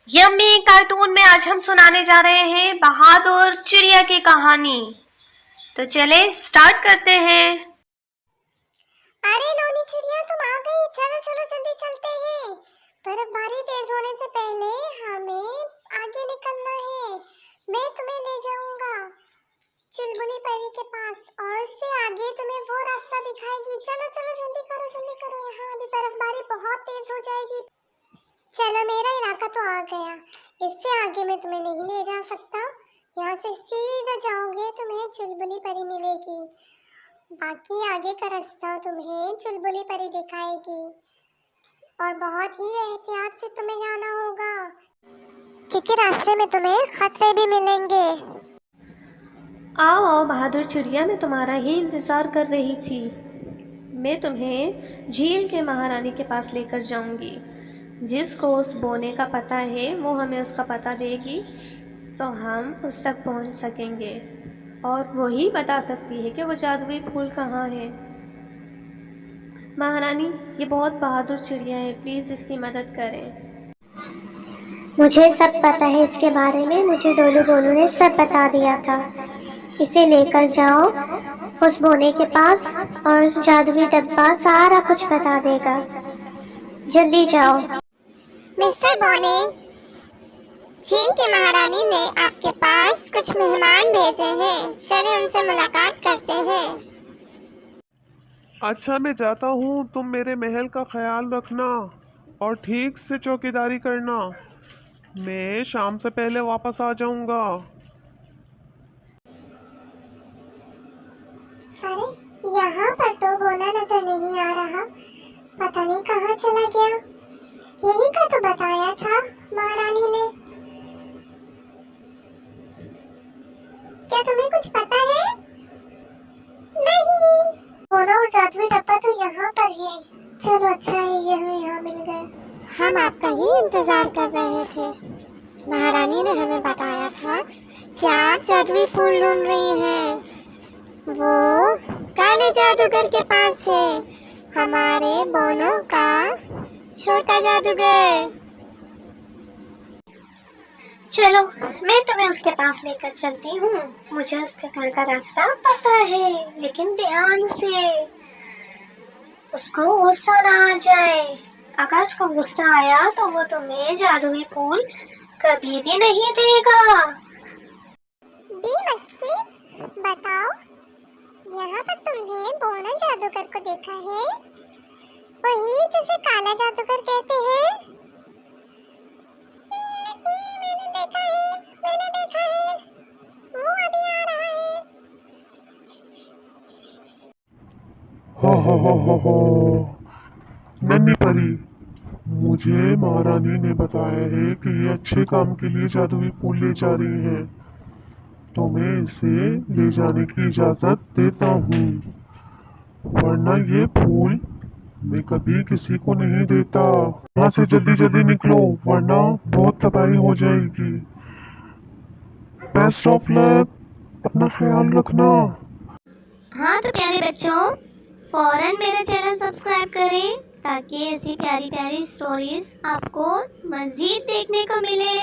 Yummy cartoon में आज हम सुनाने जा रहे हैं बहादुर चिड़िया की कहानी। तो चले स्टार्ट करते हैं। अरे नोनी चिड़िया, तुम आ गई। चलो चलो जल्दी चलते हैं। बर्फबारी तेज होने से पहले हमें आगे निकलना है। मैं तुम्हें ले जाऊंगा चुलबुली परी के पास, और उससे आगे तुम्हें वो रास्ता दिखाएगी। चलो चलो जल्दी करो जल्दी करो, यहाँ अभी बर्फबारी बहुत तेज हो जाएगी। चलो, मेरा इलाका तो आ गया। इससे आगे मैं तुम्हें नहीं ले जा सकता। यहाँ से सीधा जाओगे तुम्हें चुलबुली परी मिलेगी। बाकी आगे का रास्ता तुम्हें चुलबुली परी दिखाएगी, और बहुत ही एहतियात से तुम्हें जाना होगा, क्योंकि रास्ते में तुम्हें खतरे भी मिलेंगे। आओ आओ बहादुर चिड़िया, मैं तुम्हारा ही इंतज़ार कर रही थी। मैं तुम्हें झील के महारानी के पास लेकर जाऊंगी। जिसको उस बोने का पता है वो हमें उसका पता देगी, तो हम उस तक पहुंच सकेंगे, और वही बता सकती है कि वो जादुई फूल कहाँ है। महारानी, ये बहुत बहादुर चिड़िया है, प्लीज़ इसकी मदद करें। मुझे सब पता है इसके बारे में। मुझे डोलू बोलू ने सब बता दिया था। इसे लेकर जाओ उस बोने के पास, और उस जादुई डब्बा सारा कुछ बता देगा। जल्दी जाओ। मिस्टर बोने, झील की महारानी ने आपके पास कुछ मेहमान भेजे हैं। चलिए उनसे मुलाकात करते हैं। अच्छा, मैं जाता हूँ। तुम मेरे महल का ख्याल रखना और ठीक से चौकीदारी करना। मैं शाम से पहले वापस आ जाऊंगा। अरे, यहाँ पर तो बोना नजर नहीं आ रहा। पता नहीं कहाँ चला गया। यही का तो बताया था महारानी ने। क्या तुम्हें कुछ पता है? नहीं। बोना और जादुई डब्बा तो यहाँ पर है। चलो, अच्छा है ये हमें यहाँ मिल गए। हम आपका ही इंतजार कर रहे थे। महारानी ने हमें बताया था कि आप जादुई फूल ढूंढ रही हैं। वो काले जादूगर के पास है, हमारे बोनों का छोटा जादूगर। चलो, मैं तुम्हें उसके पास लेकर चलती हूँ। मुझे उसके घर का रास्ता पता है, लेकिन ध्यान से, उसको गुस्सा ना आ जाए। अगर उसको गुस्सा आया तो वो तुम्हें जादुई फूल कभी भी नहीं देगा। बी मच्छी, बताओ, यहाँ पर तुमने बोना जादूगर को देखा है? वही जिसे काला जादूगर कहते हैं? मैंने देखा है। वो अभी आ रहा है। हो नन्ही परी, मुझे महारानी ने बताया है कि ये अच्छे काम के लिए जादुई फूल ले जा रही हैं, तो मैं इसे ले जाने की इजाज़त देता हूँ, वरना ये फूल मैं कभी किसी को नहीं देता। यहाँ से जल्दी जल्दी निकलो, वरना बहुत तबाही हो जाएगी। बेस्ट ऑफ लक, अपना ख्याल रखना। हाँ तो प्यारे बच्चों, फौरन मेरा चैनल सब्सक्राइब करें, ताकि ऐसी प्यारी प्यारी स्टोरीज आपको मज़ीद देखने को मिले।